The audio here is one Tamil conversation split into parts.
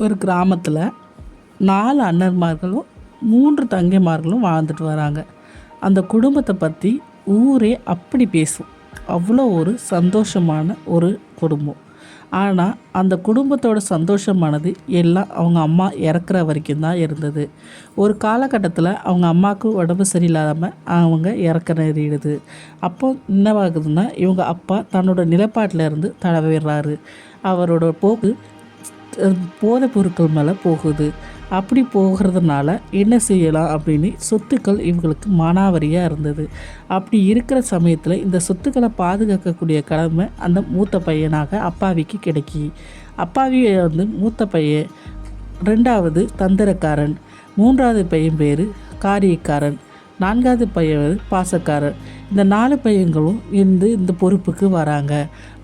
ஒரு கிராமத்தில் 4 அண்ணன்மார்களும் 3 தங்கைமார்களும் வாழ்ந்துட்டு வராங்க. அந்த குடும்பத்தை பற்றி ஊரே அப்படி பேசும். அவ்வளோ ஒரு சந்தோஷமான ஒரு குடும்பம். ஆனால் அந்த குடும்பத்தோட சந்தோஷமானது எல்லாம் அவங்க அம்மா இறக்குற வரைக்கும் தான் இருந்தது. ஒரு காலகட்டத்தில் அவங்க அம்மாவுக்கு உடம்பு சரியில்லாமல் அவங்க இறக்க நேரிடுது. அப்போ என்னவாகுதுன்னா, இவங்க அப்பா தன்னோட நிலப்பாட்டில் இருந்து தடவிடுறாரு. அவரோட போக்கு போதைப் பொருட்கள் மேலே போகுது. அப்படி போகிறதுனால என்ன செய்யலாம் அப்படின்னு சொத்துக்கள் இவங்களுக்கு மானாவரியாக இருந்தது. அப்படி இருக்கிற சமயத்தில் இந்த சொத்துக்களை பாதுகாக்கக்கூடிய கடமை அந்த மூத்த பையனாக அப்பாவிக்கு கிடைக்கி. அப்பாவி மூத்த பையன், 2வது தந்திரக்காரன், 3வது பையன் பேர் காரியக்காரன், 4வது பையன் பாசக்காரன். இந்த 4 பையன்களும் இந்த பொறுப்புக்கு வராங்க.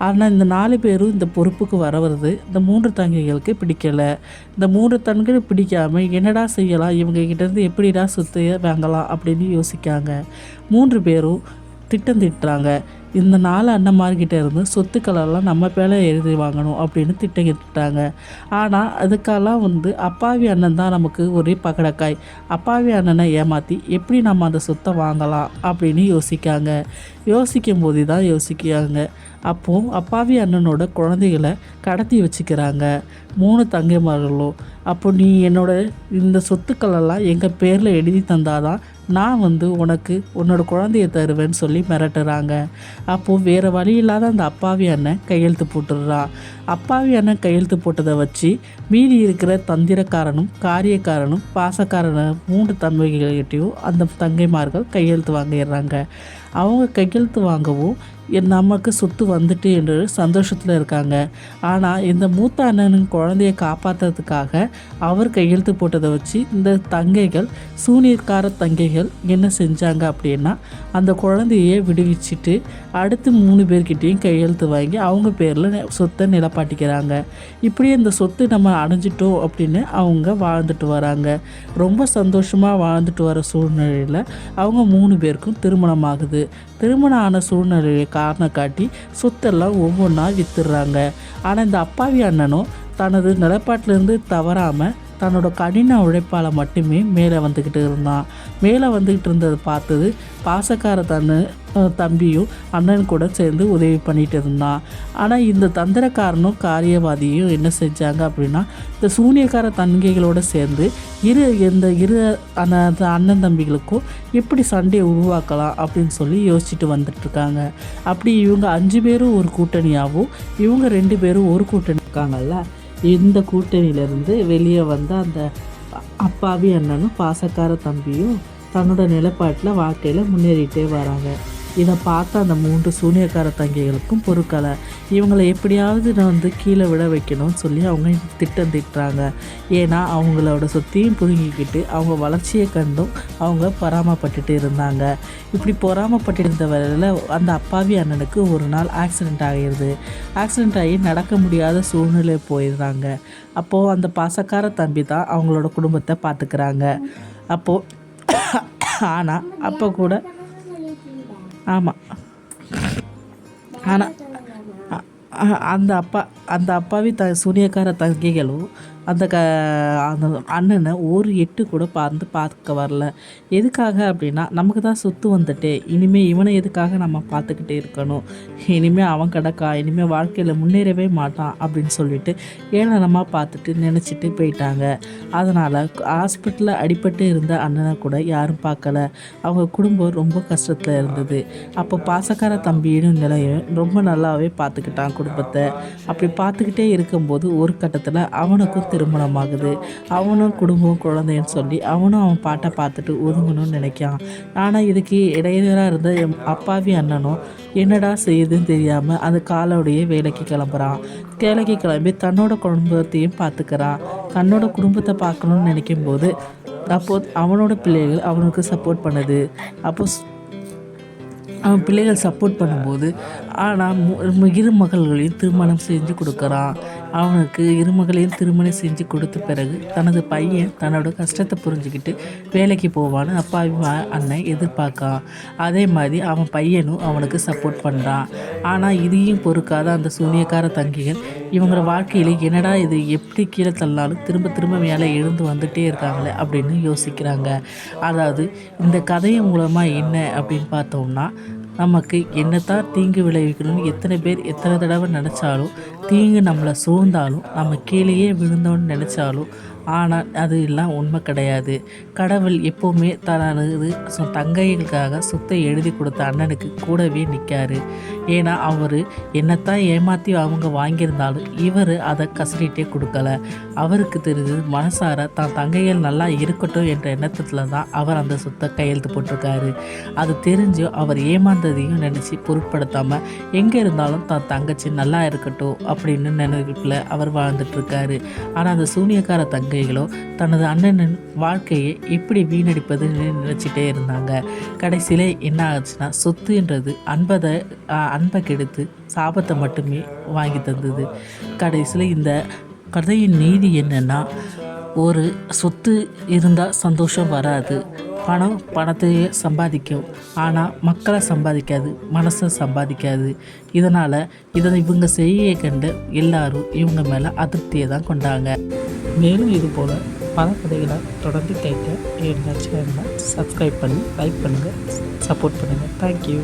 ஆனால் இந்த 4 பேரும் இந்த பொறுப்புக்கு வரவது இந்த 3 தங்கைகளுக்கு பிடிக்கலை. இந்த 3 தங்கைகள் பிடிக்காமல் என்னடா செய்யலாம், இவங்ககிட்டேருந்து எப்படிடா சொத்து வாங்கலாம் அப்படின்னு யோசிக்காங்க. 3 பேரும் திட்டம் திட்டுறாங்க. இந்த 4 அண்ணன்மார்கிட்ட இருந்து சொத்துக்களெல்லாம் நம்ம பேரை எழுதி வாங்கணும் அப்படின்னு திட்டமிட்டாங்க. ஆனால் அதுக்கெல்லாம் அப்பாவி அண்ணன் தான் நமக்கு ஒரே பகடக்காய். அப்பாவி அண்ணனை ஏமாற்றி எப்படி நம்ம அந்த சொத்தை வாங்கலாம் அப்படின்னு யோசிக்கும் போது தான் யோசிக்கிறாங்க. அப்போது அப்பாவி அண்ணனோட குழந்தைகளை கடத்தி வச்சுக்கிறாங்க 3 தங்கைமார்களும். அப்போ நீ என்னோட இந்த சொத்துக்களெல்லாம் எங்கள் பேரில் எழுதி தந்தாதான் நான் உனக்கு உன்னோட குழந்தைய தருவேன்னு சொல்லி மிரட்டுறாங்க. அப்போது வேறு வழி இல்லாத அந்த அப்பாவி அண்ணன் கையெழுத்து போட்டுடுறான். அப்பாவி அண்ணன் கையெழுத்து போட்டதை வச்சு மீதி இருக்கிற தந்திரக்காரனும் காரியக்காரனும் பாசக்காரன 3 தம்பிகள்கிட்டையும் அந்த தங்கைமார்கள் கையெழுத்து வாங்கிடுறாங்க. அவங்க கையெழுத்து வாங்கவும் நமக்கு சொத்து வந்துட்டு என்று சந்தோஷத்தில் இருக்காங்க. ஆனால் இந்த மூத்த அண்ணனின் குழந்தைய காப்பாற்றுறதுக்காக அவர் கையெழுத்து போட்டதை வச்சு இந்த தங்கைகள், சூனியக்கார தங்கைகள் என்ன செஞ்சாங்க அப்படின்னா, அந்த குழந்தைய விடுவிச்சிட்டு அடுத்து 3 பேர்கிட்டையும் கையெழுத்து வாங்கி அவங்க பேரில் சொத்தை நிலப்பாட்டிக்கிறாங்க. இப்படியே இந்த சொத்து நம்ம அடைஞ்சிட்டோம் அப்படின்னு அவங்க வாழ்ந்துட்டு வராங்க. ரொம்ப சந்தோஷமாக வாழ்ந்துட்டு வர சூழ்நிலையில் அவங்க 3 பேருக்கும் திருமணம் ஆகுது. திருமணம் ஆன சூழ்நிலையை காரணம் காட்டி சொத்தெல்லாம் ஒவ்வொன்றா வித்துடுறாங்க. ஆனால் இந்த அப்பாவி அண்ணனும் தனது நிலப்பாட்டிலேருந்து தவறாமல் தன்னோட கடின உழைப்பால் மட்டுமே மேலே வந்துக்கிட்டு இருந்தான். மேலே வந்துக்கிட்டு இருந்ததை பார்த்தது பாசக்கார தம்பியும் அண்ணன் கூட சேர்ந்து உதவி பண்ணிகிட்டு இருந்தான். ஆனால் இந்த தந்திரக்காரனும் காரியவாதியும் என்ன செஞ்சாங்க அப்படின்னா, இந்த சூனியக்கார தங்கைகளோடு சேர்ந்து இரு அண்ணன் தம்பிகளுக்கும் எப்படி சண்டையை உருவாக்கலாம் அப்படின்னு சொல்லி யோசிச்சுட்டு வந்துட்டுருக்காங்க. அப்படி இவங்க 5 பேரும் ஒரு கூட்டணியாகவும் இவங்க 2 பேரும் ஒரு கூட்டணி இருக்காங்கல்ல. இந்த கூட்டணியிலேருந்து வெளியே வந்த அந்த அப்பாவி அண்ணனும் பாசக்கார தம்பியும் தன்னோட நிலப்பாட்டில் வாழ்க்கையில் முன்னேறிட்டே வராங்க. இதை பார்த்து அந்த 3 சூனியக்கார தங்கைகளுக்கும் பொறுக்கலை. இவங்களை எப்படியாவது கீழே விட வைக்கணும்னு சொல்லி அவங்க திட்டம் திட்டுறாங்க. ஏன்னா அவங்களோட சொத்தையும் புடுங்கிக்கிட்டு அவங்க வளர்ச்சியை கண்டும் அவங்க பொறாமப்பட்டுட்டு இருந்தாங்க. இப்படி பொறாமப்பட்டு இருந்த வரையில் அந்த அப்பாவி அண்ணனுக்கு ஒரு நாள் ஆக்சிடெண்ட் ஆகிடுது. ஆக்சிடெண்ட் ஆகி நடக்க முடியாத சூழ்நிலை போயிடுறாங்க. அப்போது அந்த பாசக்கார தம்பி தான் அவங்களோட குடும்பத்தை பார்த்துக்கிறாங்க. ஆனால் அப்போ கூட ஆமாம் ஆனால் அந்த அப்பாவி சூனியக்கார தங்கைகளும் அந்த அண்ணனை ஒரு எட்டு கூட பார்க்க வரல. எதுக்காக அப்படின்னா, நமக்கு தான் சொத்து வந்துட்டே, இனிமேல் இவனை எதுக்காக நம்ம பார்த்துக்கிட்டே இருக்கணும், இனிமேல் அவன் கிடக்கா, இனிமேல் வாழ்க்கையில் முன்னேறவே மாட்டான் அப்படின்னு சொல்லிட்டு ஏளனமாக பார்த்துட்டு நினச்சிட்டு போயிட்டாங்க. அதனால் ஹாஸ்பிட்டலில் அடிபட்டு இருந்த அண்ணனை கூட யாரும் பார்க்கல. அவங்க குடும்பம் ரொம்ப கஷ்டத்தில் இருந்தது. அப்போ பாசக்கார தம்பியும் நிலையும் ரொம்ப நல்லாவே பார்த்துக்கிட்டான் குடும்பத்தை. அப்படி பார்த்துக்கிட்டே இருக்கும்போது ஒரு கட்டத்தில் அவனுக்கும் திருமணமாகுது. அவனும் குடும்பம் குழந்தைன்னு சொல்லி அவனும் அவன் பாட்டை பார்த்துட்டு ஒதுங்கணும்னு நினைக்கான். ஆனால் இதுக்கு இடையிலராக இருந்த அப்பாவி அண்ணனும் என்னடா செய்யுதுன்னு தெரியாமல் அந்த காலோடையே வேலைக்கு கிளம்பி தன்னோட குடும்பத்தையும் பார்த்துக்கிறான். தன்னோட குடும்பத்தை பார்க்கணுன்னு நினைக்கும் போது அப்போது அவனோட பிள்ளைகள் அவனுக்கு சப்போர்ட் பண்ணுது. அவன் பிள்ளைகள் சப்போர்ட் பண்ணும்போது ஆனால் 2 மகள்களையும் திருமணம் செஞ்சு கொடுக்குறான். அவனுக்கு 2 மகளையும் திருமணம் செஞ்சு கொடுத்த பிறகு தனது பையன் தன்னோட கஷ்டத்தை புரிஞ்சுக்கிட்டு வேலைக்கு போவான்னு அப்பாவி அண்ணன் எதிர்பார்க்கான். அதே மாதிரி அவன் பையனும் அவனுக்கு சப்போர்ட் பண்ணுறான். ஆனால் இதையும் பொறுக்காத அந்த சூனியக்கார தங்கிகள் இவங்கள வாழ்க்கையில் என்னடா இது, எப்படி கீழே தள்ளாலும் திரும்ப திரும்ப மேலே எழுந்து வந்துகிட்டே இருக்காங்களே அப்படின்னு யோசிக்கிறாங்க. அதாவது இந்த கதையின் மூலமாக என்ன அப்படின்னு பார்த்தோம்னா, நமக்கு என்னத்தான் தீங்கு விளைவிக்கணும்னு எத்தனை பேர் எத்தனை தடவை நினச்சாலும், தீங்கு நம்மளை சூழ்ந்தாலும், நம்ம கீழேயே விழுந்தோன்னு நினச்சாலும், ஆனால் அது எல்லாம் உண்மை கிடையாது. கடவுள் எப்போவுமே தனது தங்கைகளுக்காக சொத்தை எழுதி கொடுத்த அண்ணனுக்கு கூடவே நிற்காரு. ஏன்னா அவர் என்னத்தான் ஏமாற்றி அவங்க வாங்கியிருந்தாலும் இவர் அதை கசடிட்டே கொடுக்கல. அவருக்கு தெரிஞ்சது மனசார தான் தங்கைகள் நல்லா இருக்கட்டும் என்ற எண்ணத்தில் தான் அவர் அந்த சொத்தை கையெழுத்து போட்டிருக்காரு. அது தெரிஞ்சும் அவர் ஏமாந்ததையும் நினச்சி பொருட்படுத்தாமல் எங்கே இருந்தாலும் தான் தங்கச்சி நல்லா இருக்கட்டும் அப்படின்னு நினைப்பில் அவர் வாழ்ந்துட்டுருக்காரு. ஆனால் அந்த சூனியக்கார தங்கைகளோ தனது அண்ணனின் வாழ்க்கையை எப்படி வீணடிப்பதுன்னு நினச்சிட்டே இருந்தாங்க. கடைசியில் என்ன ஆச்சுன்னா, சொத்துன்றது அன்பை கெடுத்து சாபத்தை மட்டுமே வாங்கி தந்தது. கடைசியில் இந்த கதையின் நீதி என்னென்னா, ஒரு சொத்து இருந்தால் சந்தோஷம் வராது. பணம் பணத்தையே சம்பாதிக்கும், ஆனால் மக்களை சம்பாதிக்காது, மனசை சம்பாதிக்காது. இதனால் இவங்க செய்ய கண்டு எல்லாரும் இவங்க மேலே அதிருப்தியை தான் கொண்டாங்க. மேலும் இதுபோல் பல கதைகளை தொடர்ந்து கேட்க என் சேனலை சப்ஸ்கிரைப் பண்ணி லைக் பண்ணுங்கள், சப்போர்ட் பண்ணுங்கள். தேங்க்யூ.